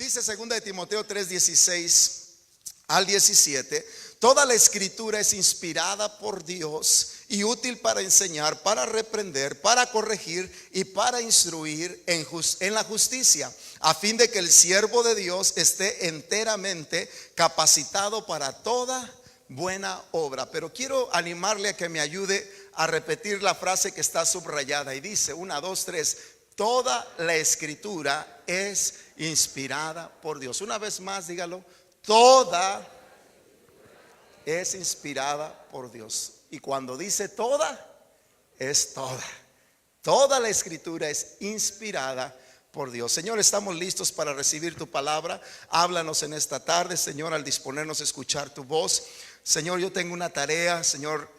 Dice 2 Timoteo 3:16 al 17: toda la escritura es inspirada por Dios y útil para enseñar, para reprender, para corregir y para instruir en la justicia, a fin de que el siervo de Dios esté enteramente capacitado para toda buena obra. Pero quiero animarle a que me ayude a repetir la frase que está subrayada y dice: 1, 2, 3. Toda la escritura es inspirada por Dios. Una vez más, dígalo: toda es inspirada por Dios. Y cuando dice toda, es toda. Toda la escritura es inspirada por Dios. Señor, estamos listos para recibir tu palabra. Háblanos en esta tarde, Señor, al disponernos a escuchar tu voz. Señor, yo tengo una tarea, Señor,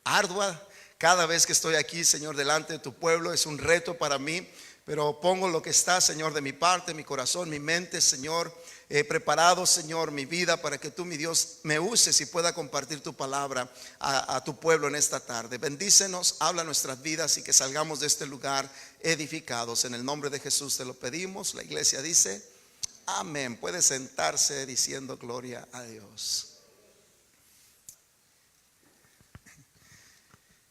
ardua. Cada vez que estoy aquí, Señor, delante de tu pueblo, es un reto para mí. Pero pongo lo que está, Señor, de mi parte, mi corazón, mi mente, Señor. He preparado, Señor, mi vida para que tú, mi Dios, me uses y pueda compartir tu palabra a tu pueblo en esta tarde. Bendícenos, habla nuestras vidas y que salgamos de este lugar edificados. En el nombre de Jesús te lo pedimos. La iglesia dice amén. Puede sentarse diciendo gloria a Dios.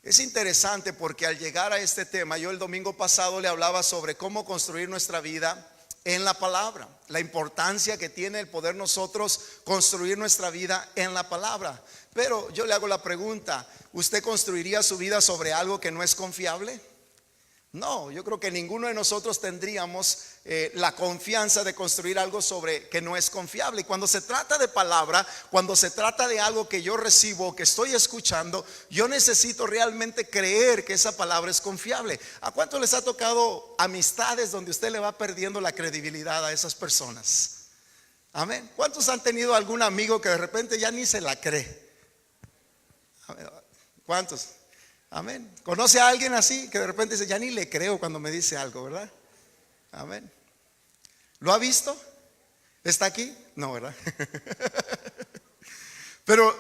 Es interesante porque al llegar a este tema, yo el domingo pasado le hablaba sobre cómo construir nuestra vida en la palabra, la importancia que tiene el poder nosotros construir nuestra vida en la palabra. Pero yo le hago la pregunta: ¿usted construiría su vida sobre algo que no es confiable? No, yo creo que ninguno de nosotros tendríamos la confianza de construir algo sobre que no es confiable. Y cuando se trata de palabra, cuando se trata de algo que yo recibo, que estoy escuchando, yo necesito realmente creer que esa palabra es confiable. ¿A cuánto les ha tocado amistades donde usted le va perdiendo la credibilidad a esas personas? Amén. ¿Cuántos han tenido algún amigo que de repente ya ni se la cree? ¿Cuántos? Amén. ¿Conoce a alguien así que de repente dice: ya ni le creo cuando me dice algo, ¿verdad? Amén. ¿Lo ha visto? ¿Está aquí? No, ¿verdad? Pero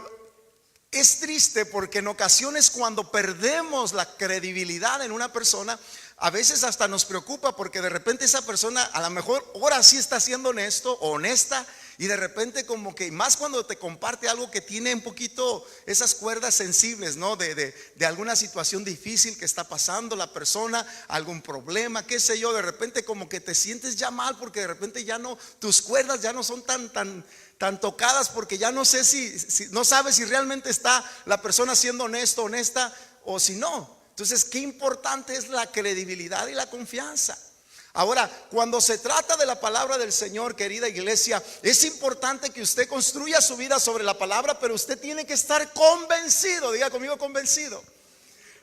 es triste porque en ocasiones cuando perdemos la credibilidad en una persona, a veces hasta nos preocupa porque de repente esa persona a lo mejor ahora sí está siendo honesto o honesta, y de repente como que, más cuando te comparte algo que tiene un poquito esas cuerdas sensibles, ¿no? De alguna situación difícil que está pasando la persona, algún problema, qué sé yo, de repente como que te sientes ya mal porque de repente ya no, tus cuerdas ya no son tan tocadas, porque ya no sé si no sabes si realmente está la persona siendo honesto, honesta o si no. Entonces, qué importante es la credibilidad y la confianza. Ahora, cuando se trata de la palabra del Señor, querida iglesia, es importante que usted construya su vida sobre la palabra, pero usted tiene que estar convencido, diga conmigo convencido.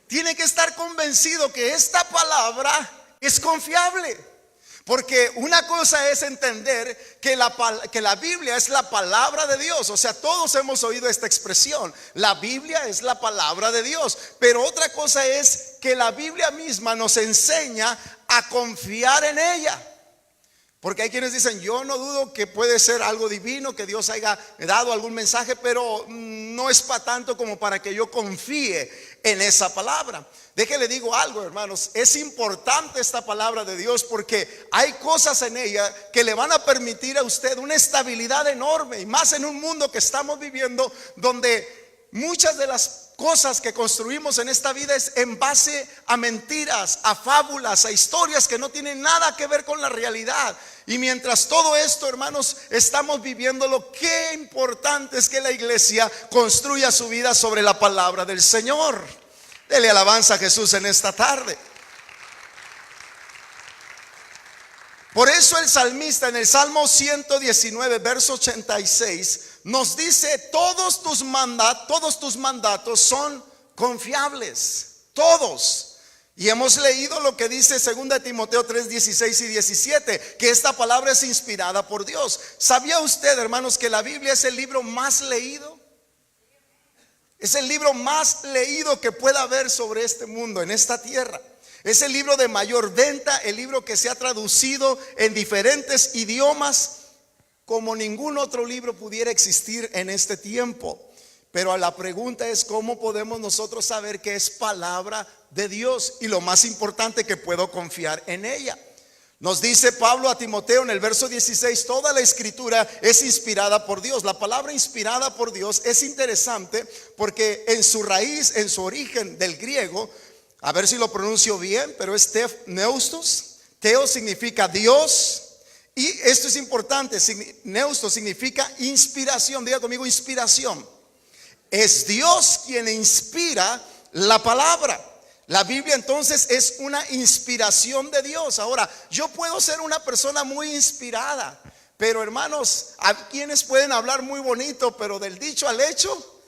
Tiene que estar convencido que esta palabra es confiable. Porque una cosa es entender que la Biblia es la palabra de Dios. O sea, todos hemos oído esta expresión: la Biblia es la palabra de Dios. Pero otra cosa es que la Biblia misma nos enseña a confiar en ella. Porque hay quienes dicen: yo no dudo que puede ser algo divino, que Dios haya dado algún mensaje, pero no es para tanto como para que yo confíe en esa palabra. Déjele digo algo, hermanos, es importante esta palabra de Dios porque hay cosas en ella que le van a permitir a usted una estabilidad enorme, y más en un mundo que estamos viviendo donde muchas de las cosas que construimos en esta vida es en base a mentiras, a fábulas, a historias que no tienen nada que ver con la realidad. Y mientras todo esto, hermanos, estamos viviéndolo, qué importante es que la iglesia construya su vida sobre la palabra del Señor. Dele alabanza a Jesús en esta tarde. Por eso el salmista en el Salmo 119, verso 86 nos dice: todos tus mandatos son confiables, todos. Y hemos leído lo que dice 2 Timoteo 3, 16 y 17, que esta palabra es inspirada por Dios. ¿Sabía usted, hermanos, que la Biblia es el libro más leído? Es el libro más leído que pueda haber sobre este mundo, en esta tierra. Es el libro de mayor venta, el libro que se ha traducido en diferentes idiomas como ningún otro libro pudiera existir en este tiempo. Pero la pregunta es: ¿cómo podemos nosotros saber que es palabra de Dios? Y lo más importante, que puedo confiar en ella. Nos dice Pablo a Timoteo en el verso 16, toda la escritura es inspirada por Dios. La palabra inspirada por Dios es interesante porque en su raíz, en su origen del griego, a ver si lo pronuncio bien, pero es neustos. Teo significa Dios. Y esto es importante, neustos significa inspiración. Diga conmigo, inspiración. Es Dios quien inspira la palabra. La Biblia entonces es una inspiración de Dios. Ahora, yo puedo ser una persona muy inspirada, pero hermanos, hay quienes pueden hablar muy bonito, pero del dicho al hecho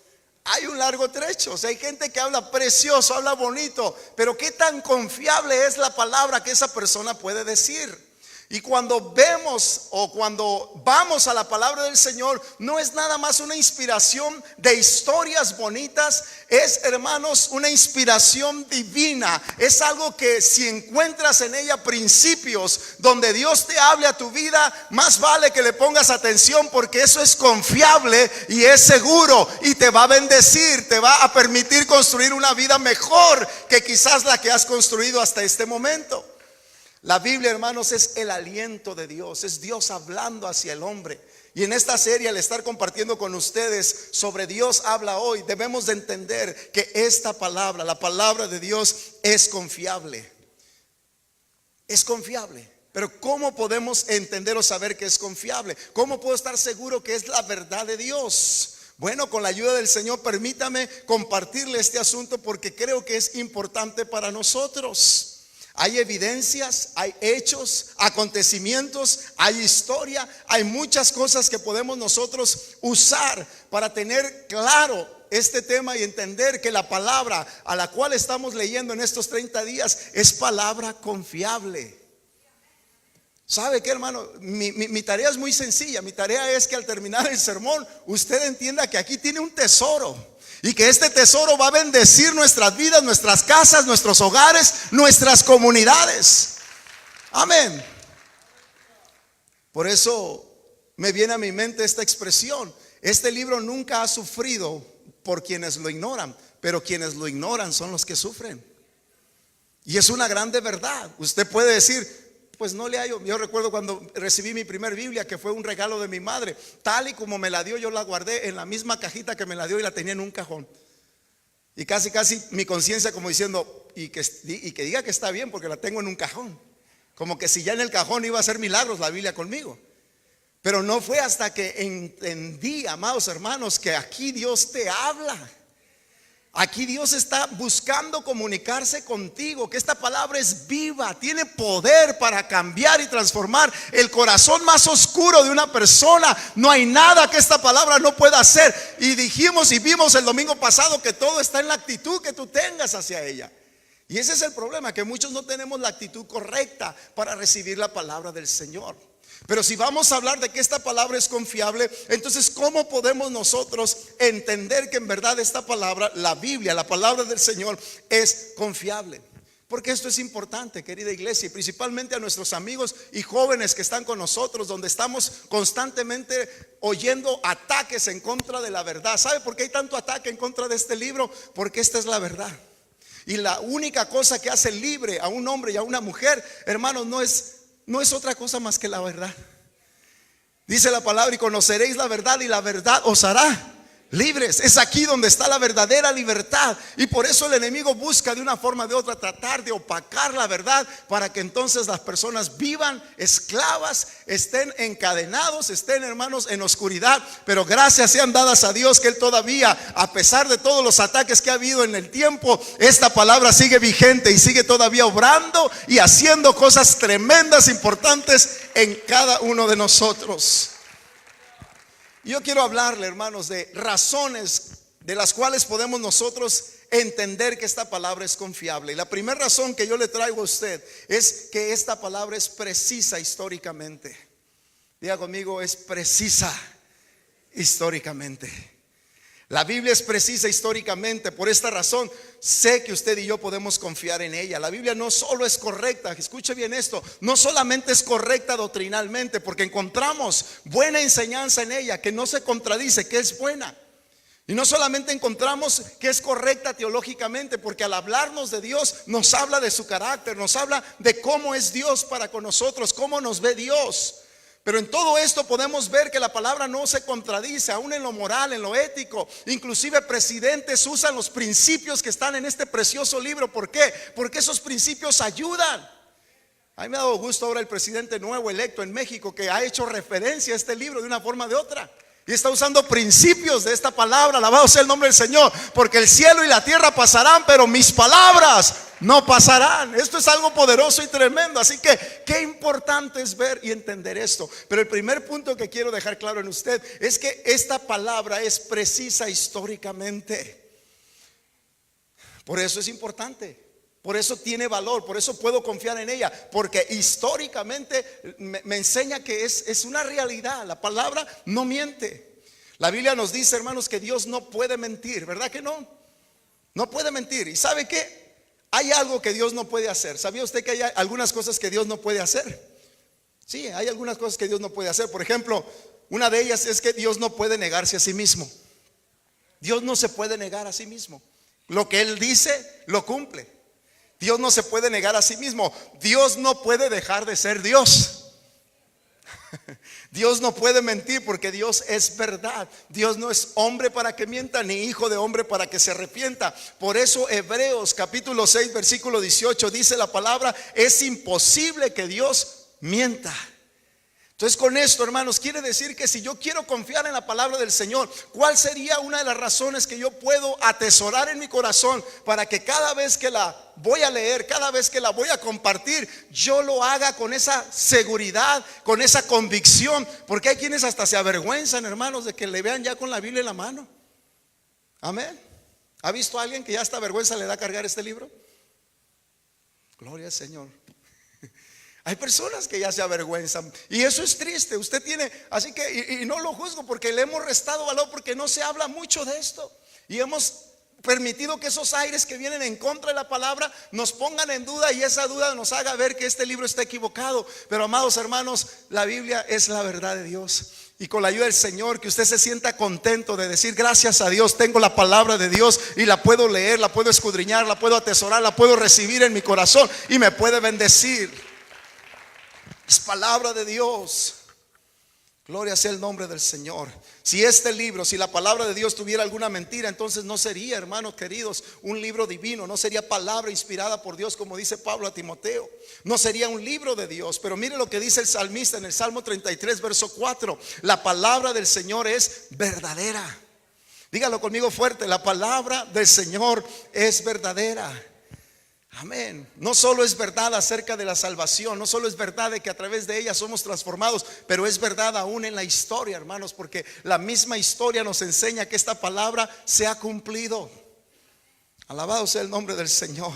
hay un largo trecho. O sea, hay gente que habla precioso, habla bonito, pero qué tan confiable es la palabra que esa persona puede decir. Y cuando vemos o cuando vamos a la palabra del Señor, no es nada más una inspiración de historias bonitas, es, hermanos, una inspiración divina. Es algo que si encuentras en ella principios donde Dios te hable a tu vida, más vale que le pongas atención, porque eso es confiable y es seguro y te va a bendecir, te va a permitir construir una vida mejor que quizás la que has construido hasta este momento. La Biblia, hermanos, es el aliento de Dios, es Dios hablando hacia el hombre. Y en esta serie, al estar compartiendo con ustedes sobre Dios habla hoy, debemos de entender que esta palabra, la palabra de Dios, es confiable. Es confiable. Pero ¿cómo podemos entender o saber que es confiable? ¿Cómo puedo estar seguro que es la verdad de Dios? Bueno, con la ayuda del Señor, permítame compartirle este asunto porque creo que es importante para nosotros. Hay evidencias, hay hechos, acontecimientos, hay historia, hay muchas cosas que podemos nosotros usar para tener claro este tema y entender que la palabra a la cual estamos leyendo en estos 30 días es palabra confiable. ¿Sabe qué, hermano? Mi tarea es muy sencilla. Mi tarea es que al terminar el sermón usted entienda que aquí tiene un tesoro. Y que este tesoro va a bendecir nuestras vidas, nuestras casas, nuestros hogares, nuestras comunidades. Amén. Por eso me viene a mi mente esta expresión. Este libro nunca ha sufrido por quienes lo ignoran, pero quienes lo ignoran son los que sufren. Y es una grande verdad. Usted puede decir, pues no le hallo. Yo recuerdo cuando recibí mi primer Biblia, que fue un regalo de mi madre. Tal y como me la dio, yo la guardé en la misma cajita que me la dio y la tenía en un cajón. Y casi mi conciencia como diciendo, y que diga que está bien porque la tengo en un cajón. Como que si ya en el cajón iba a hacer milagros la Biblia conmigo. Pero no fue hasta que entendí, amados hermanos, que aquí Dios te habla. Aquí Dios está buscando comunicarse contigo, que esta palabra es viva, tiene poder para cambiar y transformar el corazón más oscuro de una persona. No hay nada que esta palabra no pueda hacer. Y dijimos y vimos el domingo pasado que todo está en la actitud que tú tengas hacia ella. Y ese es el problema, que muchos no tenemos la actitud correcta para recibir la palabra del Señor. Pero si vamos a hablar de que esta palabra es confiable, entonces ¿cómo podemos nosotros entender que en verdad esta palabra, la Biblia, la palabra del Señor, es confiable? Porque esto es importante, querida iglesia, y principalmente a nuestros amigos y jóvenes que están con nosotros, donde estamos constantemente oyendo ataques en contra de la verdad. ¿Sabe por qué hay tanto ataque en contra de este libro? Porque esta es la verdad. Y la única cosa que hace libre a un hombre y a una mujer, hermanos, no es otra cosa más que la verdad. Dice la palabra, y conoceréis la verdad y la verdad os hará libres. Es aquí donde está la verdadera libertad. Y por eso el enemigo busca de una forma o de otra tratar de opacar la verdad, para que entonces las personas vivan esclavas, estén encadenados, estén, hermanos, en oscuridad. Pero gracias sean dadas a Dios que Él todavía, a pesar de todos los ataques que ha habido en el tiempo, esta palabra sigue vigente y sigue todavía obrando y haciendo cosas tremendas, importantes en cada uno de nosotros. Yo quiero hablarle, hermanos, de razones de las cuales podemos nosotros entender que esta palabra es confiable. Y la primera razón que yo le traigo a usted es que esta palabra es precisa históricamente. Diga conmigo, es precisa históricamente. La Biblia es precisa históricamente. Por esta razón sé que usted y yo podemos confiar en ella. La Biblia no solo es correcta, escuche bien esto, no solamente es correcta doctrinalmente, porque encontramos buena enseñanza en ella que no se contradice, que es buena. Y no solamente encontramos que es correcta teológicamente, porque al hablarnos de Dios nos habla de su carácter, nos habla de cómo es Dios para con nosotros, cómo nos ve Dios. Pero en todo esto podemos ver que la palabra no se contradice, aún en lo moral, en lo ético. Inclusive presidentes usan los principios que están en este precioso libro. ¿Por qué? Porque esos principios ayudan. A mí me ha dado gusto ahora el presidente nuevo electo en México, que ha hecho referencia a este libro de una forma o de otra. Y está usando principios de esta palabra. Alabado sea el nombre del Señor. Porque el cielo y la tierra pasarán, pero mis palabras no pasarán. Esto es algo poderoso y tremendo. Así que qué importante es ver y entender esto. Pero el primer punto que quiero dejar claro en usted es que esta palabra es precisa históricamente. Por eso es importante. Por eso tiene valor, por eso puedo confiar en ella, porque históricamente me enseña que es una realidad. La palabra no miente. La Biblia nos dice, hermanos, que Dios no puede mentir, ¿verdad que no? No puede mentir. ¿Y sabe qué? Hay algo que Dios no puede hacer. ¿Sabía usted que hay algunas cosas que Dios no puede hacer? Sí, hay algunas cosas que Dios no puede hacer. Por ejemplo, una de ellas es que Dios no puede negarse a sí mismo. Dios no se puede negar a sí mismo. Lo que Él dice, lo cumple. Dios no se puede negar a sí mismo. Dios no puede dejar de ser Dios. Dios no puede mentir porque Dios es verdad. Dios no es hombre para que mienta, ni hijo de hombre para que se arrepienta. Por eso Hebreos capítulo 6 versículo 18 dice la palabra: es imposible que Dios mienta. Entonces, con esto, hermanos, quiere decir que si yo quiero confiar en la palabra del Señor, ¿cuál sería una de las razones que yo puedo atesorar en mi corazón para que cada vez que la voy a leer, cada vez que la voy a compartir, yo lo haga con esa seguridad, con esa convicción? Porque hay quienes hasta se avergüenzan, hermanos, de que le vean ya con la Biblia en la mano. Amén. ¿Ha visto a alguien que ya hasta vergüenza le da cargar este libro? Gloria al Señor. Hay personas que ya se avergüenzan y eso es triste. Usted tiene, así que, y no lo juzgo porque le hemos restado valor, porque no se habla mucho de esto y hemos permitido que esos aires que vienen en contra de la palabra nos pongan en duda, y esa duda nos haga ver que este libro está equivocado. Pero, amados hermanos, la Biblia es la verdad de Dios. Y con la ayuda del Señor, que usted se sienta contento de decir: gracias a Dios, tengo la palabra de Dios y la puedo leer, la puedo escudriñar, la puedo atesorar, la puedo recibir en mi corazón y me puede bendecir. Es palabra de Dios. Gloria sea el nombre del Señor. Si este libro, si la palabra de Dios tuviera alguna mentira, entonces no sería, hermanos queridos, un libro divino. No sería palabra inspirada por Dios, como dice Pablo a Timoteo. No sería un libro de Dios. Pero mire lo que dice el salmista en el Salmo 33 verso 4: la palabra del Señor es verdadera. Dígalo conmigo fuerte: la palabra del Señor es verdadera. Amén. No solo es verdad acerca de la salvación, no solo es verdad de que a través de ella somos transformados, pero es verdad aún en la historia, hermanos, porque la misma historia nos enseña que esta palabra se ha cumplido. Alabado sea el nombre del Señor.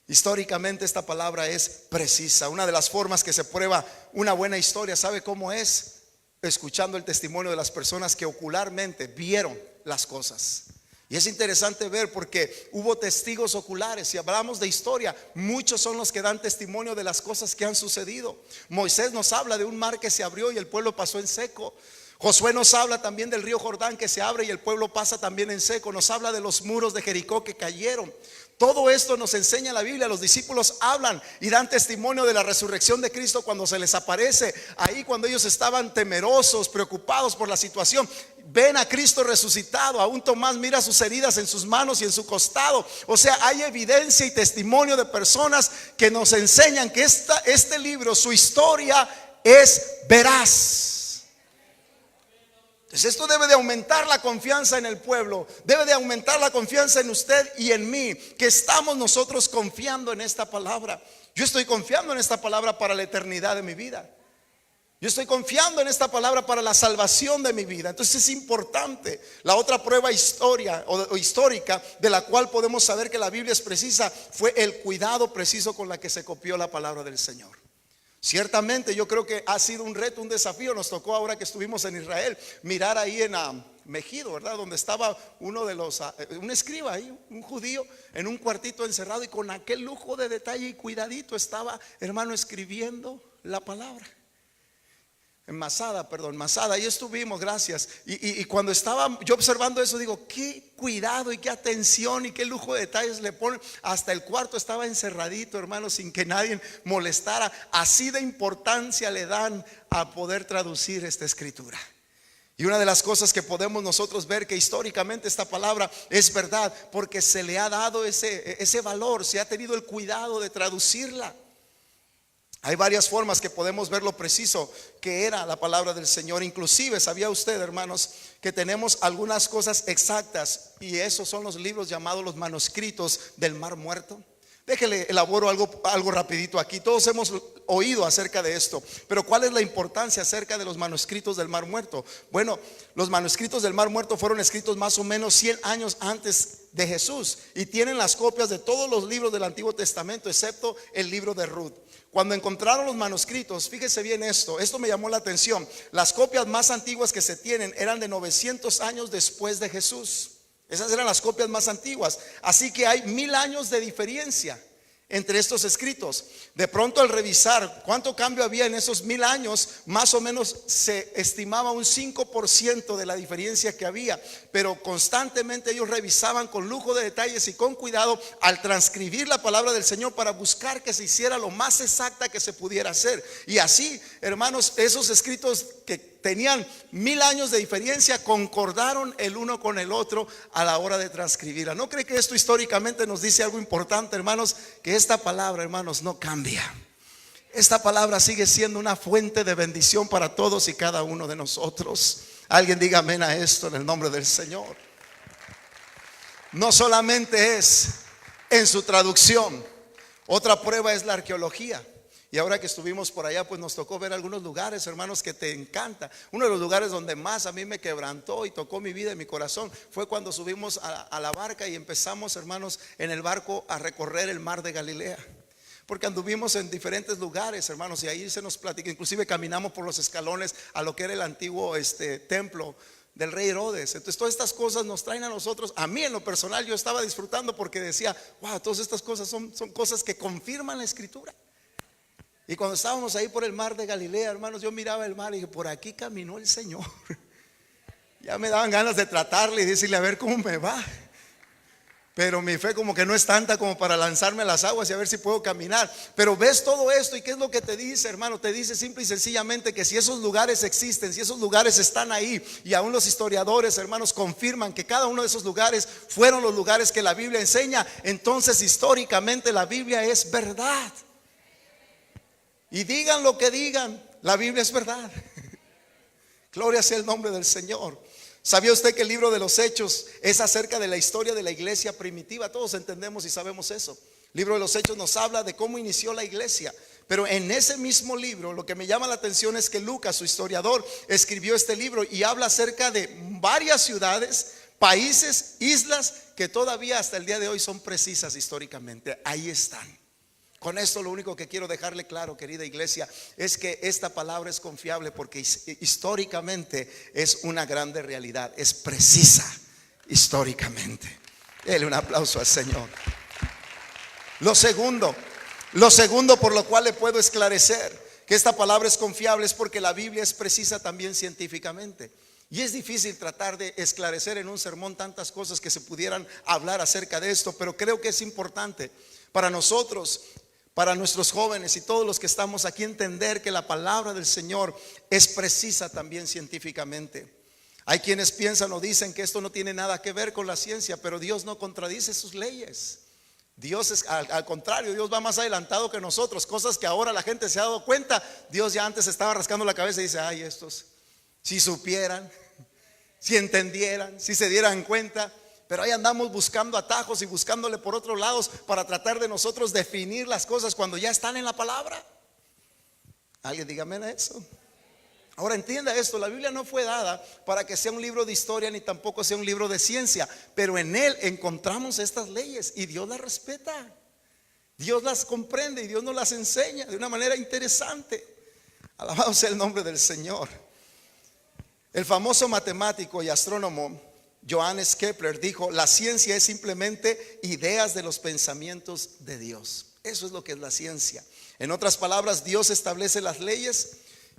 Históricamente esta palabra es precisa. Una de las formas que se prueba una buena historia, ¿sabe cómo es? Escuchando el testimonio de las personas que ocularmente vieron las cosas. Y es interesante ver, porque hubo testigos oculares. Si hablamos de historia, muchos son los que dan testimonio de las cosas que han sucedido. Moisés nos habla de un mar que se abrió y el pueblo pasó en seco. Josué nos habla también del río Jordán que se abre y el pueblo pasa también en seco. Nos habla de los muros de Jericó que cayeron. Todo esto nos enseña la Biblia. Los discípulos hablan y dan testimonio de la resurrección de Cristo cuando se les aparece ahí, cuando ellos estaban temerosos, preocupados por la situación. Ven a Cristo resucitado. Aún Tomás mira sus heridas en sus manos y en su costado. O sea, hay evidencia y testimonio de personas que nos enseñan que este libro, su historia, es veraz. Entonces esto debe de aumentar la confianza en el pueblo, debe de aumentar la confianza en usted y en mí, que estamos nosotros confiando en esta palabra. Yo estoy confiando en esta palabra para la eternidad de mi vida. Yo estoy confiando en esta palabra para la salvación de mi vida. Entonces es importante. La otra prueba histórica de la cual podemos saber que la Biblia es precisa fue el cuidado preciso con la que se copió la palabra del Señor. Ciertamente yo creo que ha sido un reto, un desafío. Nos tocó ahora que estuvimos en Israel mirar ahí en Megido, ¿verdad? Donde estaba uno de los, un escriba ahí, un judío, en un cuartito encerrado, y con aquel lujo de detalle y cuidadito estaba, hermano, escribiendo la palabra. En Masada, perdón, Masada, ahí estuvimos, gracias. Y cuando estaba yo observando eso, digo, qué cuidado y qué atención y qué lujo de detalles le ponen. Hasta el cuarto estaba encerradito, hermano, sin que nadie molestara. Así de importancia le dan a poder traducir esta escritura. Y una de las cosas que podemos nosotros ver, que históricamente esta palabra es verdad, porque se le ha dado ese valor, se ha tenido el cuidado de traducirla. Hay varias formas que podemos ver lo preciso que era la palabra del Señor. Inclusive, ¿sabía usted, hermanos, que tenemos algunas cosas exactas? Y esos son los libros llamados los manuscritos del Mar Muerto. Déjele, elaboro algo rapidito aquí. Todos hemos oído acerca de esto, pero ¿cuál es la importancia acerca de los manuscritos del Mar Muerto? Bueno, los manuscritos del Mar Muerto fueron escritos más o menos 100 años antes de Jesús y tienen las copias de todos los libros del Antiguo Testamento, excepto el libro de Ruth. Cuando encontraron los manuscritos, fíjese bien esto me llamó la atención. Las copias más antiguas que se tienen eran de 900 años después de Jesús. Esas eran las copias más antiguas. Así que hay 1000 años de diferencia entre estos escritos. De pronto, al revisar cuánto cambio había en esos 1000 años, más o menos se estimaba un 5% de la diferencia que había. Pero constantemente ellos revisaban con lujo de detalles y con cuidado al transcribir la palabra del Señor para buscar que se hiciera lo más exacta que se pudiera hacer. Y así, hermanos, esos escritos que tenían 1000 años de diferencia concordaron el uno con el otro a la hora de transcribirla. ¿No cree que esto históricamente nos dice algo importante, hermanos? Que esta palabra, hermanos, no cambia. Esta palabra sigue siendo una fuente de bendición para todos y cada uno de nosotros. Alguien diga amén a esto en el nombre del Señor. No solamente es en su traducción, otra prueba es la arqueología. Y ahora que estuvimos por allá, pues nos tocó ver algunos lugares, hermanos, que te encanta. Uno de los lugares donde más a mí me quebrantó y tocó mi vida y mi corazón fue cuando subimos a la barca y empezamos, hermanos, en el barco a recorrer el mar de Galilea. Porque anduvimos en diferentes lugares, hermanos, y ahí se nos platica. Inclusive caminamos por los escalones a lo que era el antiguo templo del rey Herodes. Entonces todas estas cosas nos traen a nosotros. A mí en lo personal yo estaba disfrutando porque decía, wow, todas estas cosas son cosas que confirman la escritura. Y cuando estábamos ahí por el mar de Galilea, hermanos, yo miraba el mar y dije, por aquí caminó el Señor. Ya me daban ganas de tratarle y decirle a ver cómo me va. Pero mi fe como que no es tanta como para lanzarme a las aguas y a ver si puedo caminar. Pero ves todo esto y ¿qué es lo que te dice, hermano? Te dice simple y sencillamente que si esos lugares existen, si esos lugares están ahí, y aún los historiadores, hermanos, confirman que cada uno de esos lugares fueron los lugares que la Biblia enseña, entonces históricamente la Biblia es verdad. Y digan lo que digan, la Biblia es verdad. Gloria sea el nombre del Señor. ¿Sabía usted que el libro de los Hechos es acerca de la historia de la iglesia primitiva? Todos entendemos y sabemos eso. El libro de los Hechos nos habla de cómo inició la iglesia. Pero en ese mismo libro, lo que me llama la atención es que Lucas, su historiador, escribió este libro y habla acerca de varias ciudades, países, islas que todavía hasta el día de hoy son precisas históricamente. Ahí están. Con esto lo único que quiero dejarle claro, querida iglesia, es que esta palabra es confiable porque históricamente es una grande realidad, es precisa históricamente. Dele un aplauso al Señor. Lo segundo por lo cual le puedo esclarecer que esta palabra es confiable es porque la Biblia es precisa también científicamente. Y es difícil tratar de esclarecer en un sermón tantas cosas que se pudieran hablar acerca de esto, pero creo que es importante para nosotros, para nuestros jóvenes y todos los que estamos aquí, entender que la palabra del Señor es precisa también científicamente. Hay quienes piensan o dicen que esto no tiene nada que ver con la ciencia, pero Dios no contradice sus leyes. Dios es al contrario, Dios va más adelantado que nosotros. Cosas que ahora la gente se ha dado cuenta, Dios ya antes estaba rascando la cabeza y dice, ay, estos si supieran, si entendieran, si se dieran cuenta. Pero ahí andamos buscando atajos y buscándole por otros lados para tratar de nosotros definir las cosas cuando ya están en la palabra. Alguien dígame a eso. Ahora entienda esto, la Biblia no fue dada para que sea un libro de historia ni tampoco sea un libro de ciencia, pero en él encontramos estas leyes y Dios las respeta. Dios las comprende y Dios nos las enseña de una manera interesante. Alabado sea el nombre del Señor. El famoso matemático y astrónomo Johannes Kepler dijo, la ciencia es simplemente ideas de los pensamientos de Dios. Eso es lo que es la ciencia. En otras palabras, Dios establece las leyes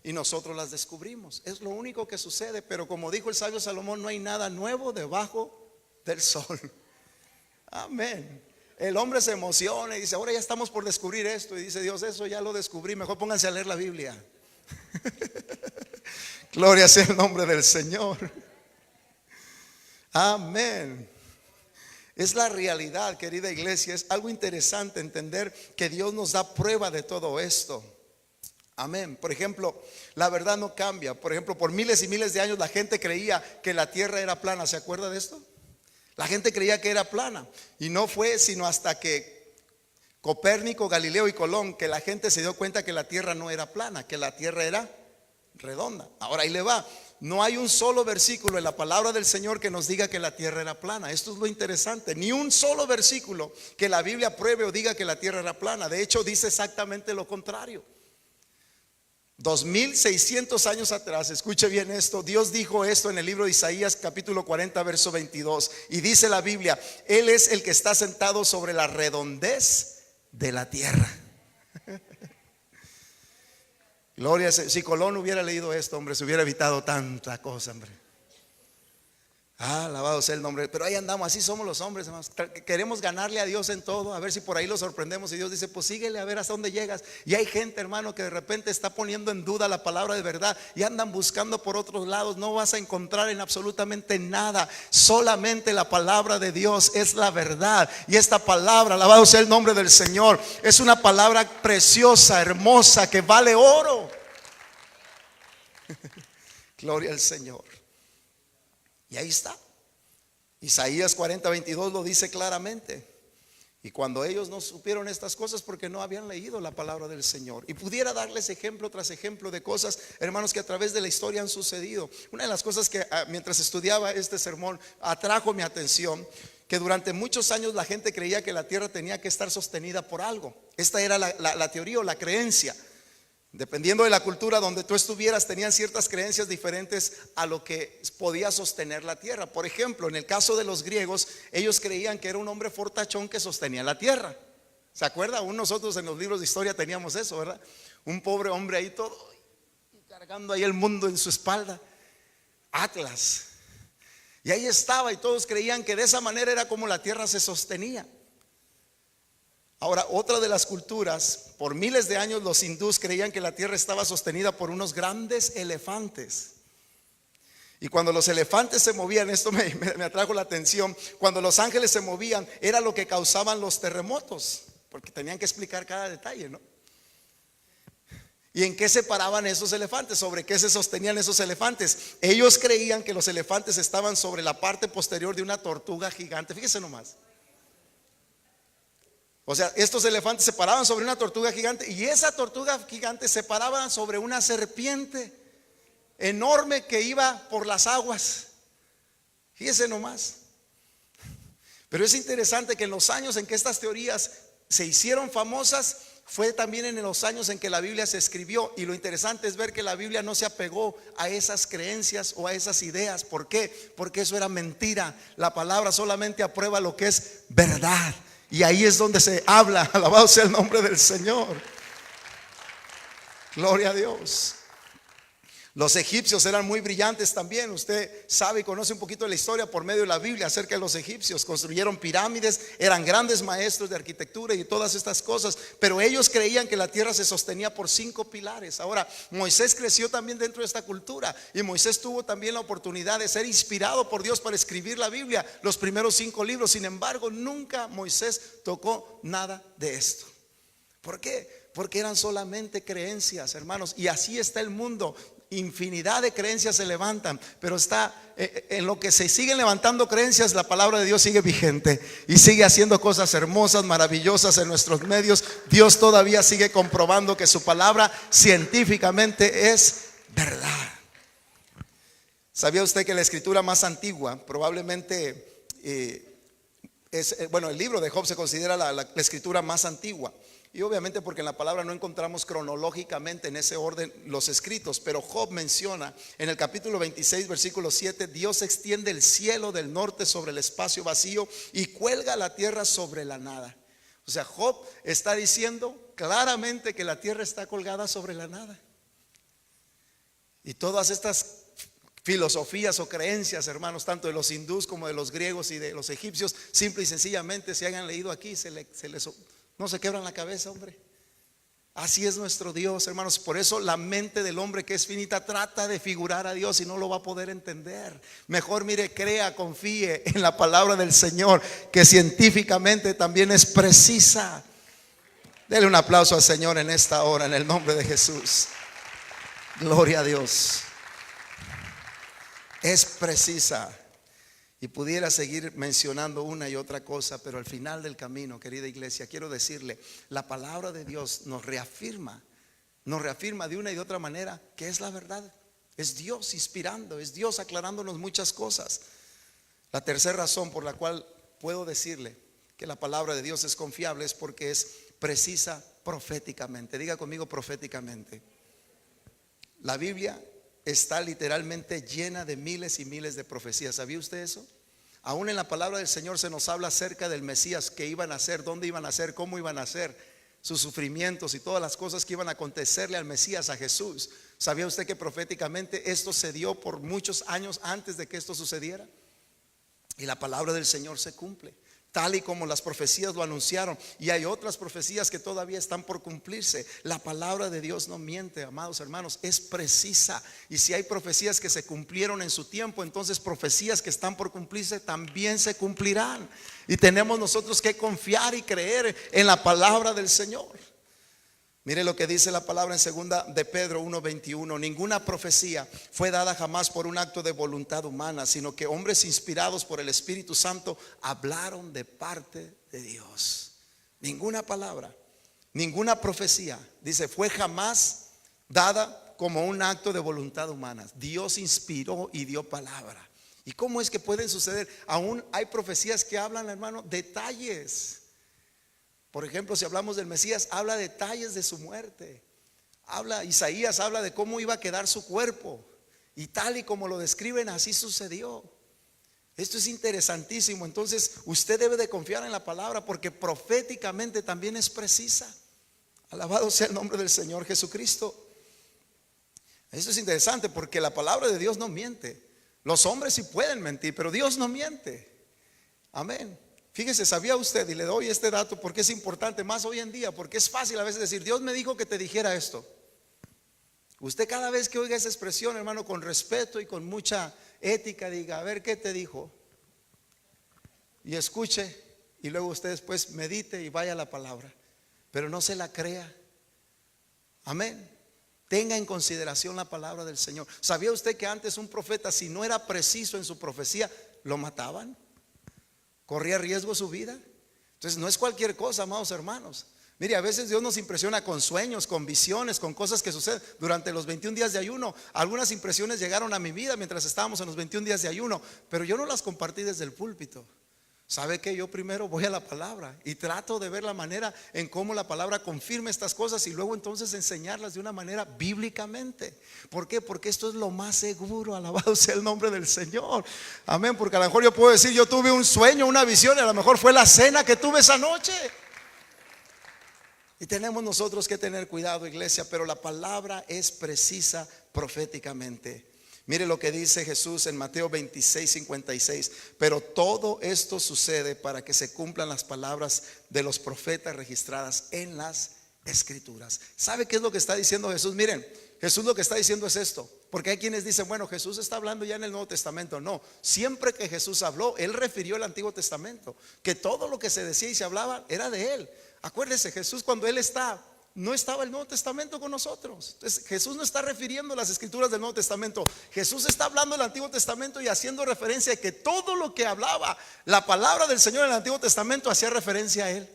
y nosotros las descubrimos. Es lo único que sucede. Pero como dijo el sabio Salomón, no hay nada nuevo debajo del sol. Amén. El hombre se emociona y dice, ahora ya estamos por descubrir esto. Y dice Dios, eso ya lo descubrí, mejor pónganse a leer la Biblia. Gloria sea el nombre del Señor. Amén. Es la realidad, querida iglesia. Es algo interesante entender que Dios nos da prueba de todo esto. Amén. Por ejemplo, la verdad no cambia. Por ejemplo, por miles y miles de años la gente creía que la tierra era plana. ¿Se acuerda de esto? La gente creía que era plana. Y no fue sino hasta que Copérnico, Galileo y Colón, que la gente se dio cuenta que la tierra no era plana, que la tierra era redonda. Ahora ahí le va. No hay un solo versículo en la palabra del Señor que nos diga que la tierra era plana. Esto es lo interesante. Ni un solo versículo que la Biblia pruebe o diga que la tierra era plana. De hecho, dice exactamente lo contrario. 2600 años atrás, escuche bien esto, Dios dijo esto en el libro de Isaías capítulo 40 verso 22, y dice la Biblia, Él es el que está sentado sobre la redondez de la tierra. Gloria, si Colón hubiera leído esto, hombre, se hubiera evitado tanta cosa, hombre. Alabado sea el nombre. Pero ahí andamos, así somos los hombres, hermanos. Queremos ganarle a Dios en todo, a ver si por ahí lo sorprendemos. Y Dios dice, pues síguele a ver hasta dónde llegas. Y hay gente, hermano, que de repente está poniendo en duda la palabra de verdad y andan buscando por otros lados. No vas a encontrar en absolutamente nada. Solamente la palabra de Dios es la verdad. Y esta palabra, alabado sea el nombre del Señor, es una palabra preciosa, hermosa, que vale oro. Gloria al Señor. Y ahí está. Isaías 40:22 lo dice claramente. Y cuando ellos no supieron estas cosas, porque no habían leído la palabra del Señor. Y pudiera darles ejemplo tras ejemplo de cosas, hermanos, que a través de la historia han sucedido. Una de las cosas que mientras estudiaba este sermón atrajo mi atención, que durante muchos años la gente creía que la tierra tenía que estar sostenida por algo. Esta era la teoría o la creencia. Dependiendo de la cultura donde tú estuvieras, tenían ciertas creencias diferentes a lo que podía sostener la tierra. Por ejemplo, en el caso de los griegos, ellos creían que era un hombre fortachón que sostenía la tierra. ¿Se acuerda? Aún nosotros en los libros de historia teníamos eso, ¿verdad? Un pobre hombre ahí todo cargando ahí el mundo en su espalda, Atlas. Y ahí estaba, y todos creían que de esa manera era como la tierra se sostenía. Ahora, otra de las culturas, por miles de años los hindús creían que la tierra estaba sostenida por unos grandes elefantes. Y cuando los elefantes se movían, esto me atrajo la atención, cuando los ángeles se movían era lo que causaban los terremotos, porque tenían que explicar cada detalle, ¿no? ¿Y en qué se paraban esos elefantes? ¿Sobre qué se sostenían esos elefantes? Ellos creían que los elefantes estaban sobre la parte posterior de una tortuga gigante. Fíjese nomás. O sea, estos elefantes se paraban sobre una tortuga gigante, y esa tortuga gigante se paraba sobre una serpiente enorme que iba por las aguas. Fíjese nomás. Pero es interesante que en los años en que estas teorías se hicieron famosas, fue también en los años en que la Biblia se escribió. Y lo interesante es ver que la Biblia no se apegó a esas creencias o a esas ideas. ¿Por qué? Porque eso era mentira. La palabra solamente aprueba lo que es verdad. Y ahí es donde se habla. Alabado sea el nombre del Señor. Gloria a Dios. Los egipcios eran muy brillantes también. Usted sabe y conoce un poquito de la historia por medio de la Biblia acerca de los egipcios. Construyeron pirámides, eran grandes maestros de arquitectura y todas estas cosas. Pero ellos creían que la tierra se sostenía por 5 pilares. Ahora, Moisés creció también dentro de esta cultura. Y Moisés tuvo también la oportunidad de ser inspirado por Dios para escribir la Biblia, los primeros 5 libros. Sin embargo, nunca Moisés tocó nada de esto. ¿Por qué? Porque eran solamente creencias, hermanos. Y así está el mundo. Infinidad de creencias se levantan, pero está en lo que se siguen levantando creencias, la palabra de Dios sigue vigente y sigue haciendo cosas hermosas, maravillosas en nuestros medios. Dios todavía sigue comprobando que su palabra científicamente es verdad. ¿Sabía usted que la escritura más antigua probablemente el libro de Job se considera la escritura más antigua? Y obviamente porque en la palabra no encontramos cronológicamente en ese orden los escritos. Pero Job menciona en el capítulo 26 versículo 7: Dios extiende el cielo del norte sobre el espacio vacío y cuelga la tierra sobre la nada. O sea, Job está diciendo claramente que la tierra está colgada sobre la nada. Y todas estas filosofías o creencias, hermanos, tanto de los hindús como de los griegos y de los egipcios, simple y sencillamente, si hayan leído aquí, no se quebran la cabeza, hombre. Así es nuestro Dios, hermanos. Por eso la mente del hombre, que es finita, trata de figurar a Dios y no lo va a poder entender. Mejor mire, crea, confíe en la palabra del Señor, que científicamente también es precisa. Dele un aplauso al Señor en esta hora, en el nombre de Jesús. Gloria a Dios. Es precisa. Y pudiera seguir mencionando una y otra cosa, pero al final del camino, querida iglesia, quiero decirle, la palabra de Dios nos reafirma de una y de otra manera que es la verdad. Es Dios inspirando, es Dios aclarándonos muchas cosas. La tercera razón por la cual puedo decirle que la palabra de Dios es confiable es porque es precisa proféticamente. Diga conmigo, proféticamente. La Biblia está literalmente llena de miles y miles de profecías. ¿Sabía usted eso? Aún en la palabra del Señor se nos habla acerca del Mesías, qué iban a hacer, dónde iban a hacer, cómo iban a hacer, sus sufrimientos y todas las cosas que iban a acontecerle al Mesías, a Jesús. ¿Sabía usted que proféticamente esto se dio por muchos años antes de que esto sucediera? Y la palabra del Señor se cumple, tal y como las profecías lo anunciaron. Y hay otras profecías que todavía están por cumplirse. La palabra de Dios no miente, amados hermanos, es precisa. Y si hay profecías que se cumplieron en su tiempo, entonces profecías que están por cumplirse también se cumplirán. Y tenemos nosotros que confiar y creer en la palabra del Señor. Mire lo que dice la palabra en segunda de Pedro 1:21. Ninguna profecía fue dada jamás por un acto de voluntad humana, sino que hombres inspirados por el Espíritu Santo hablaron de parte de Dios. Ninguna palabra, ninguna profecía, dice, fue jamás dada como un acto de voluntad humana. Dios inspiró y dio palabra. ¿Y cómo es que pueden suceder? Aún hay profecías que hablan, hermano, detalles. Por ejemplo, si hablamos del Mesías, habla detalles de su muerte. Isaías habla de cómo iba a quedar su cuerpo. Y tal y como lo describen, así sucedió. Esto es interesantísimo. Entonces usted debe de confiar en la palabra, porque proféticamente también es precisa. Alabado sea el nombre del Señor Jesucristo. Esto es interesante, porque la palabra de Dios no miente. Los hombres sí pueden mentir, pero Dios no miente. Amén. Fíjese, ¿sabía usted? Y le doy este dato porque es importante más hoy en día, porque es fácil a veces decir, Dios me dijo que te dijera esto. Usted cada vez que oiga esa expresión, hermano, con respeto y con mucha ética, diga, a ver, ¿qué te dijo? Y escuche, y luego usted después medite y vaya a la palabra, pero no se la crea. Amén. Tenga en consideración la palabra del Señor. ¿Sabía usted que antes un profeta, si no era preciso en su profecía, lo mataban? Corría riesgo su vida. Entonces no es cualquier cosa, amados hermanos. Mire, a veces Dios nos impresiona con sueños, con visiones, con cosas que suceden durante los 21 días de ayuno. Algunas impresiones llegaron a mi vida mientras estábamos en los 21 días de ayuno, pero yo no las compartí desde el púlpito. ¿Sabe qué? Yo primero voy a la palabra y trato de ver la manera en cómo la palabra confirma estas cosas y luego entonces enseñarlas de una manera bíblicamente. ¿Por qué? Porque esto es lo más seguro. Alabado sea el nombre del Señor. Amén. Porque a lo mejor yo puedo decir, yo tuve un sueño, una visión, y a lo mejor fue la cena que tuve esa noche. Y tenemos nosotros que tener cuidado, iglesia, pero la palabra es precisa proféticamente. Mire lo que dice Jesús en Mateo 26:56. Pero todo esto sucede para que se cumplan las palabras de los profetas registradas en las Escrituras. ¿Sabe qué es lo que está diciendo Jesús? Miren, Jesús lo que está diciendo es esto. Porque hay quienes dicen, bueno, Jesús está hablando ya en el Nuevo Testamento. No, siempre que Jesús habló, Él refirió el Antiguo Testamento, que todo lo que se decía y se hablaba era de Él. Acuérdese, Jesús cuando Él no estaba el Nuevo Testamento con nosotros. Entonces Jesús no está refiriendo las escrituras del Nuevo Testamento. Jesús está hablando del Antiguo Testamento y haciendo referencia a que todo lo que hablaba la palabra del Señor en el Antiguo Testamento hacía referencia a Él.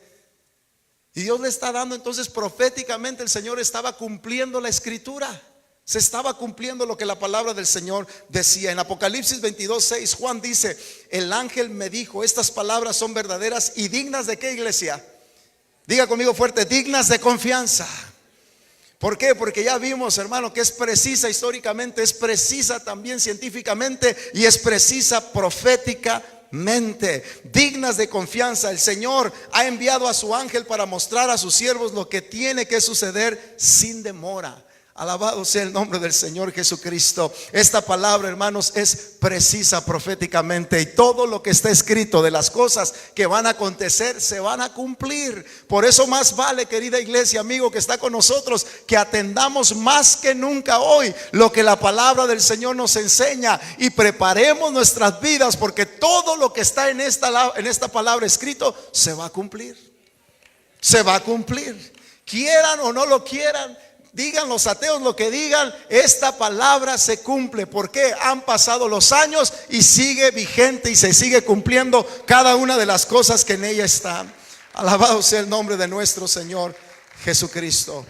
Y Dios le está dando entonces proféticamente, el Señor estaba cumpliendo la escritura. Se estaba cumpliendo lo que la palabra del Señor decía. En Apocalipsis 22:6 Juan dice, el ángel me dijo, estas palabras son verdaderas y dignas de ¿qué, iglesia? Diga conmigo fuerte, dignas de confianza. ¿Por qué? Porque ya vimos, hermano, que es precisa históricamente, es precisa también científicamente y es precisa proféticamente. Dignas de confianza. El Señor ha enviado a su ángel para mostrar a sus siervos lo que tiene que suceder sin demora. Alabado sea el nombre del Señor Jesucristo. Esta palabra, hermanos, es precisa proféticamente, y todo lo que está escrito de las cosas que van a acontecer se van a cumplir. Por eso más vale, querida iglesia, amigo que está con nosotros, que atendamos más que nunca hoy lo que la palabra del Señor nos enseña, y preparemos nuestras vidas, porque todo lo que está en esta palabra escrito se va a cumplir. Se va a cumplir, quieran o no lo quieran. Digan los ateos lo que digan, esta palabra se cumple. Porque han pasado los años y sigue vigente y se sigue cumpliendo cada una de las cosas que en ella están. Alabado sea el nombre de nuestro Señor Jesucristo.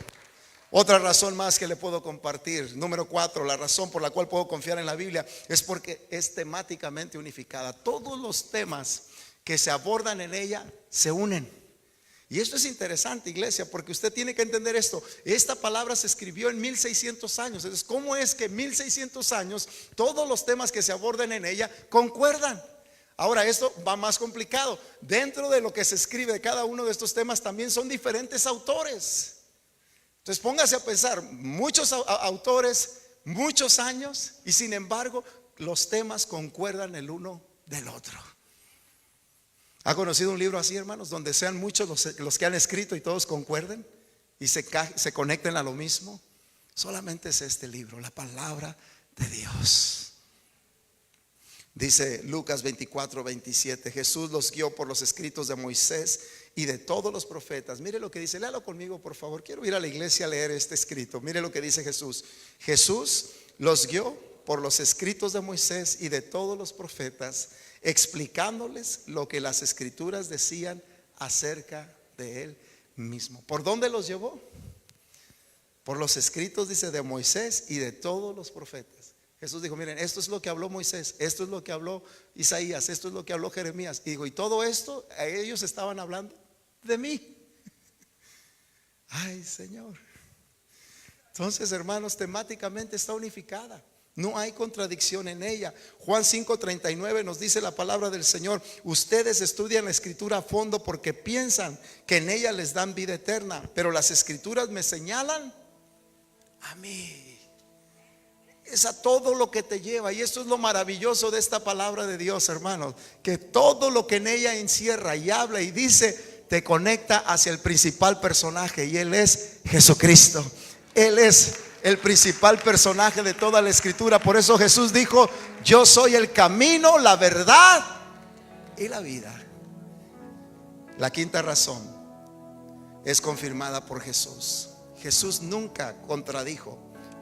Otra razón más que le puedo compartir, número 4, la razón por la cual puedo confiar en la Biblia es porque es temáticamente unificada. Todos los temas que se abordan en ella se unen. Y esto es interesante, iglesia, porque usted tiene que entender esto. Esta palabra se escribió en 1600 años. Entonces, ¿cómo es que en 1600 años todos los temas que se aborden en ella concuerdan? Ahora, esto va más complicado. Dentro de lo que se escribe de cada uno de estos temas también son diferentes autores. Entonces, póngase a pensar, muchos autores, muchos años, y sin embargo los temas concuerdan el uno del otro. ¿Ha conocido un libro así, hermanos, donde sean muchos los que han escrito y todos concuerden y se conecten a lo mismo? Solamente es este libro, la palabra de Dios. Dice Lucas 24:27, Jesús los guió por los escritos de Moisés y de todos los profetas. Mire lo que dice, léalo conmigo por favor. Quiero ir a la iglesia a leer este escrito. Mire lo que dice Jesús. Jesús los guió por los escritos de Moisés y de todos los profetas, explicándoles lo que las escrituras decían acerca de él mismo. ¿Por dónde los llevó? Por los escritos, dice, de Moisés y de todos los profetas. Jesús dijo, miren, esto es lo que habló Moisés, esto es lo que habló Isaías, esto es lo que habló Jeremías. Y digo, y todo esto, a ellos estaban hablando de mí. Ay, Señor. Entonces, hermanos, temáticamente está unificada. No hay contradicción en ella. Juan 5:39 nos dice la palabra del Señor: ustedes estudian la escritura a fondo porque piensan que en ella les dan vida eterna, pero las escrituras me señalan a mí. Es a todo lo que te lleva. Y esto es lo maravilloso de esta palabra de Dios, hermanos, que todo lo que en ella encierra y habla y dice te conecta hacia el principal personaje, y Él es Jesucristo. Él es el principal personaje de toda la escritura. Por eso Jesús dijo: yo soy el camino, la verdad y la vida. La quinta razón es confirmada por Jesús. Jesús nunca contradijo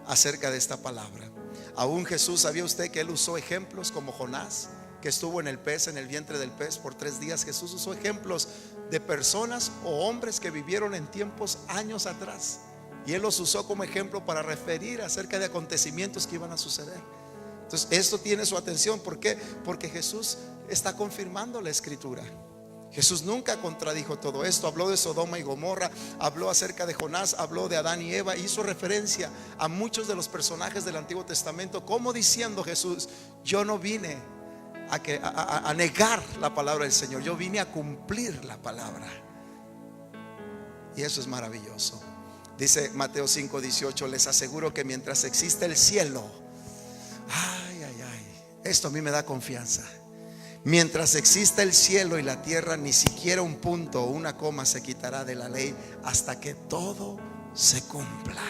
acerca de esta palabra. Aún Jesús, ¿sabía usted que Él usó ejemplos como Jonás, que estuvo en el pez, en el vientre del pez por 3 días? Jesús usó ejemplos de personas o hombres que vivieron en tiempos años atrás, y Él los usó como ejemplo para referir acerca de acontecimientos que iban a suceder. Entonces esto tiene su atención. ¿Por qué? Porque Jesús está confirmando la escritura. Jesús nunca contradijo todo esto. Habló de Sodoma y Gomorra, habló acerca de Jonás, habló de Adán y Eva, hizo referencia a muchos de los personajes del Antiguo Testamento, como diciendo Jesús: yo no vine a negar la palabra del Señor, yo vine a cumplir la palabra. Y eso es maravilloso. Dice Mateo 5:18: les aseguro que mientras exista el cielo, esto a mí me da confianza. Mientras exista el cielo y la tierra, ni siquiera un punto o una coma se quitará de la ley hasta que todo se cumpla.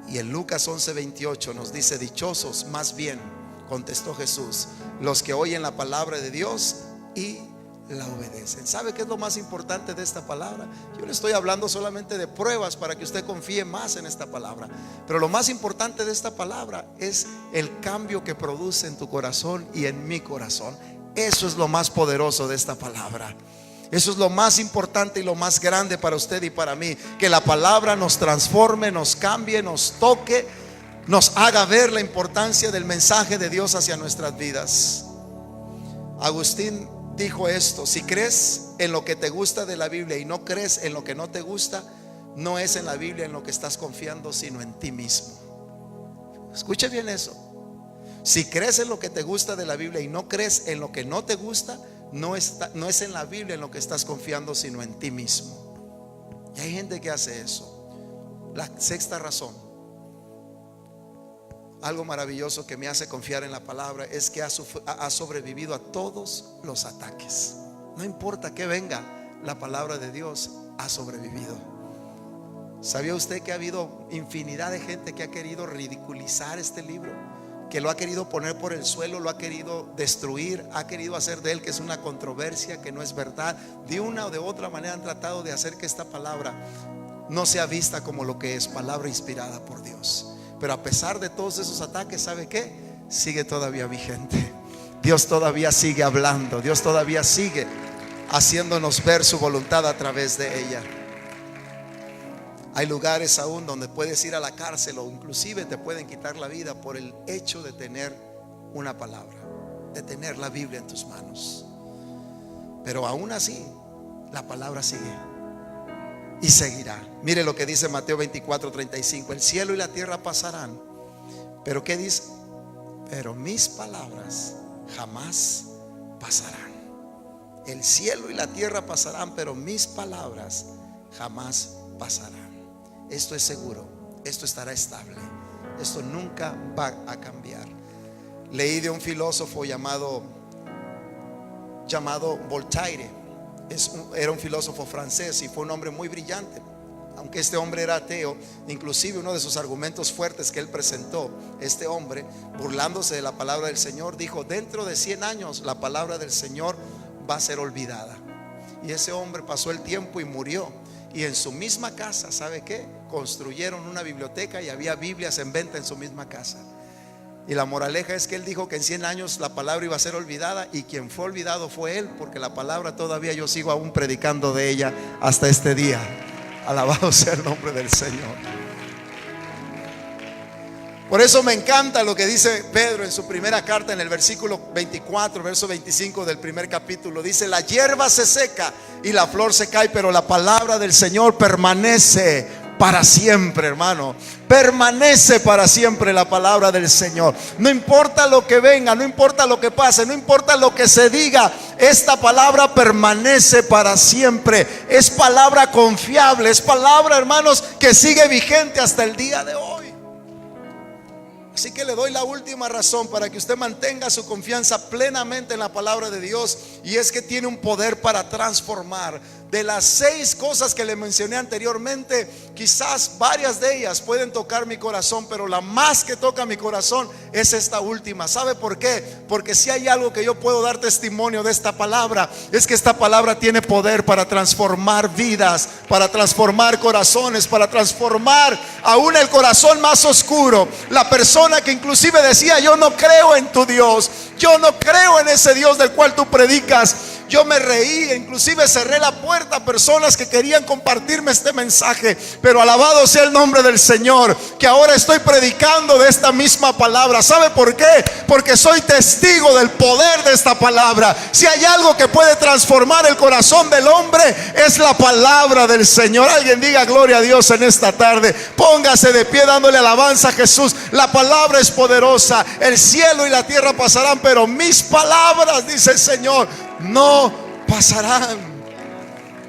Y en Lucas 11:28 nos dice: dichosos, más bien, contestó Jesús, los que oyen la palabra de Dios y la obedecen. ¿Sabe qué es lo más importante de esta palabra? Yo le estoy hablando solamente de pruebas para que usted confíe más en esta palabra, pero lo más importante de esta palabra es el cambio que produce en tu corazón y en mi corazón. Eso es lo más poderoso de esta palabra. Eso es lo más importante y lo más grande para usted y para mí, que la palabra nos transforme, nos cambie, nos toque, nos haga ver la importancia del mensaje de Dios hacia nuestras vidas. Agustín dijo esto: si crees en lo que te gusta de la Biblia y no crees en lo que no te gusta, no es en la Biblia en lo que estás confiando, sino en ti mismo. Escuche bien eso. Si crees en lo que te gusta de la Biblia y no crees en lo que no te gusta, no es en la Biblia en lo que estás confiando, sino en ti mismo. Y hay gente que hace eso. La sexta razón, algo maravilloso que me hace confiar en la palabra, es que ha sobrevivido a todos los ataques. No importa que venga, la palabra de Dios ha sobrevivido. ¿Sabía usted que ha habido infinidad de gente que ha querido ridiculizar este libro? Que lo ha querido poner por el suelo, lo ha querido destruir, ha querido hacer de él que es una controversia, que no es verdad. De una o de otra manera han tratado de hacer que esta palabra no sea vista como lo que es, palabra inspirada por Dios. Pero a pesar de todos esos ataques, ¿sabe qué? Sigue todavía vigente. Dios todavía sigue hablando. Dios todavía sigue haciéndonos ver su voluntad a través de ella. Hay lugares aún donde puedes ir a la cárcel, o inclusive te pueden quitar la vida por el hecho de tener una palabra, de tener la Biblia en tus manos. Pero aún así, la palabra sigue y seguirá. Mire lo que dice Mateo 24:35: el cielo y la tierra pasarán, pero ¿qué dice? Pero mis palabras jamás pasarán. El cielo y la tierra pasarán, pero mis palabras jamás pasarán. Esto es seguro, esto estará estable, esto nunca va a cambiar. Leí de un filósofo llamado Voltaire. Era un filósofo francés y fue un hombre muy brillante. Aunque este hombre era ateo, inclusive uno de sus argumentos fuertes que él presentó, este hombre, burlándose de la palabra del Señor, dijo: dentro de 100 años la palabra del Señor va a ser olvidada. Y ese hombre pasó el tiempo y murió. Y en su misma casa, ¿sabe qué? Construyeron una biblioteca y había Biblias en venta en su misma casa. Y la moraleja es que él dijo que en 100 años la palabra iba a ser olvidada, y quien fue olvidado fue él, porque la palabra todavía yo sigo aún predicando de ella hasta este día. Alabado sea el nombre del Señor. Por eso me encanta lo que dice Pedro en su primera carta, en el versículo 24, verso 25 del primer capítulo. Dice: la hierba se seca y la flor se cae, pero la palabra del Señor permanece para siempre, hermano. Permanece para siempre la palabra del Señor. No importa lo que venga, no importa lo que pase, no importa lo que se diga, esta palabra permanece para siempre. Es palabra confiable, es palabra, hermanos, que sigue vigente hasta el día de hoy. Así que le doy la última razón para que usted mantenga su confianza plenamente en la palabra de Dios, y es que tiene un poder para transformar. De las 6 cosas que le mencioné anteriormente, quizás varias de ellas pueden tocar mi corazón, pero la más que toca mi corazón es esta última. ¿Sabe por qué? Porque si hay algo que yo puedo dar testimonio de esta palabra, es que esta palabra tiene poder para transformar vidas, para transformar corazones, para transformar aún el corazón más oscuro. La persona que inclusive decía: yo no creo en tu Dios, yo no creo en ese Dios del cual tú predicas. Yo me reí, inclusive cerré la puerta a personas que querían compartirme este mensaje. Pero alabado sea el nombre del Señor, que ahora estoy predicando de esta misma palabra. ¿Sabe por qué? Porque soy testigo del poder de esta palabra. Si hay algo que puede transformar el corazón del hombre, es la palabra del Señor. Alguien diga gloria a Dios en esta tarde. Póngase de pie dándole alabanza a Jesús. La palabra es poderosa. El cielo y la tierra pasarán, pero mis palabras, dice el Señor, no pasarán.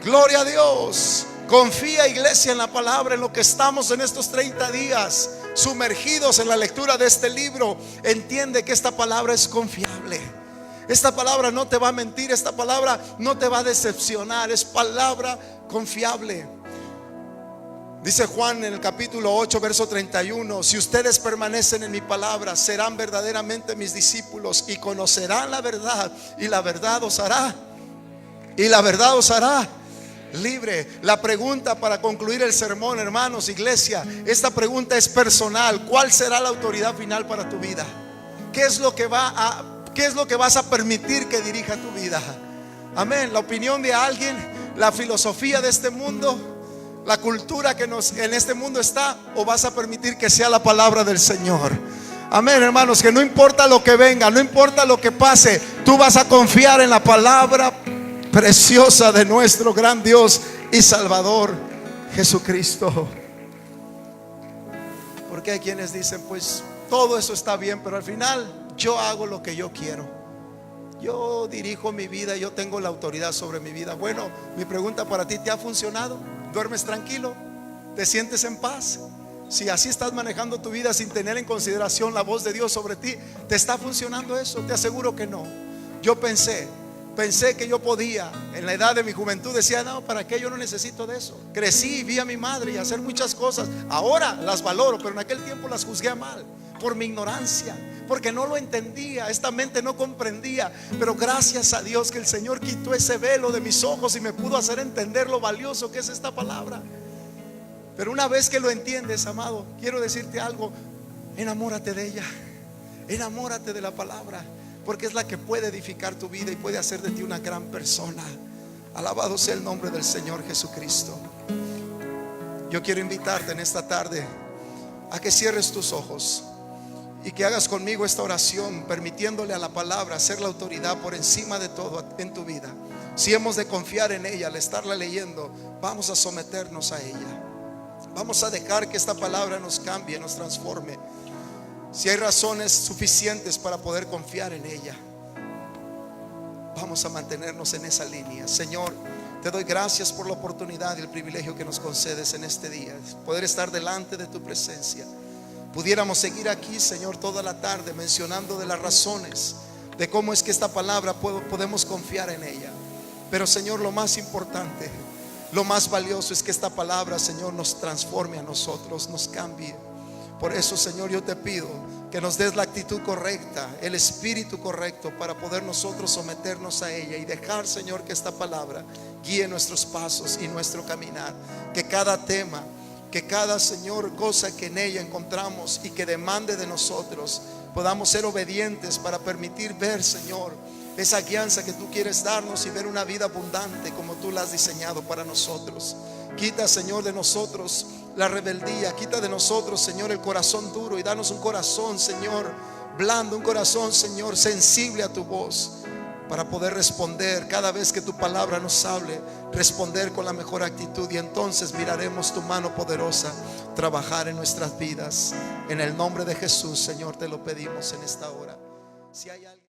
Gloria a Dios. Confía, iglesia, en la palabra, en lo que estamos en estos 30 días sumergidos en la lectura de este libro. Entiende que esta palabra es confiable. Esta palabra no te va a mentir, esta palabra no te va a decepcionar. Es palabra confiable. Dice Juan en el capítulo 8, verso 31: si ustedes permanecen en mi palabra, serán verdaderamente mis discípulos y conocerán la verdad, y la verdad os hará libre. La pregunta para concluir el sermón, hermanos, iglesia, esta pregunta es personal: ¿cuál será la autoridad final para tu vida? ¿Qué es lo que vas a permitir que dirija tu vida? Amén. La opinión de alguien, la filosofía de este mundo, la cultura que en este mundo está, o vas a permitir que sea la palabra del Señor. Amén, hermanos, que no importa lo que venga, no importa lo que pase, tú vas a confiar en la palabra preciosa de nuestro gran Dios y Salvador Jesucristo. Porque hay quienes dicen: pues todo eso está bien, pero al final yo hago lo que yo quiero, yo dirijo mi vida, yo tengo la autoridad sobre mi vida. Bueno, mi pregunta para ti: ¿te ha funcionado? ¿Duermes tranquilo? ¿Te sientes en paz? Si así estás manejando tu vida sin tener en consideración la voz de Dios sobre ti, ¿te está funcionando eso? Te aseguro que no. Yo pensé que yo podía. En la edad de mi juventud decía, no, ¿para qué? Yo no necesito de eso. Crecí, vi a mi madre y hacer muchas cosas. Ahora las valoro, pero en aquel tiempo las juzgué mal por mi ignorancia, porque no lo entendía. Esta mente no comprendía. Pero gracias a Dios que el Señor quitó ese velo de mis ojos y me pudo hacer entender lo valioso que es esta palabra. Pero una vez que lo entiendes, amado, quiero decirte algo: enamórate de ella, enamórate de la palabra, porque es la que puede edificar tu vida y puede hacer de ti una gran persona. Alabado sea el nombre del Señor Jesucristo. Yo quiero invitarte en esta tarde a que cierres tus ojos y que hagas conmigo esta oración, permitiéndole a la palabra ser la autoridad por encima de todo en tu vida. Si hemos de confiar en ella al estarla leyendo, vamos a someternos a ella. Vamos a dejar que esta palabra nos cambie, nos transforme. Si hay razones suficientes para poder confiar en ella, vamos a mantenernos en esa línea. Señor, te doy gracias por la oportunidad y el privilegio que nos concedes en este día, poder estar delante de tu presencia. Pudiéramos seguir aquí, Señor, toda la tarde mencionando de las razones de cómo es que esta palabra podemos confiar en ella. Pero, Señor, lo más importante, lo más valioso es que esta palabra, Señor, nos transforme a nosotros, nos cambie. Por eso, Señor, yo te pido que nos des la actitud correcta, el espíritu correcto para poder nosotros someternos a ella y dejar, Señor, que esta palabra guíe nuestros pasos y nuestro caminar. Que cada tema, que cada, Señor, cosa que en ella encontramos y que demande de nosotros, podamos ser obedientes para permitir ver, Señor, esa guianza que tú quieres darnos y ver una vida abundante como tú la has diseñado para nosotros. Quita, Señor, de nosotros la rebeldía. Quita de nosotros, Señor, el corazón duro y danos un corazón, Señor, blando, un corazón, Señor, sensible a tu voz, para poder responder cada vez que tu palabra nos hable, responder con la mejor actitud. Y entonces miraremos tu mano poderosa trabajar en nuestras vidas. En el nombre de Jesús, Señor, te lo pedimos en esta hora. Si hay alguien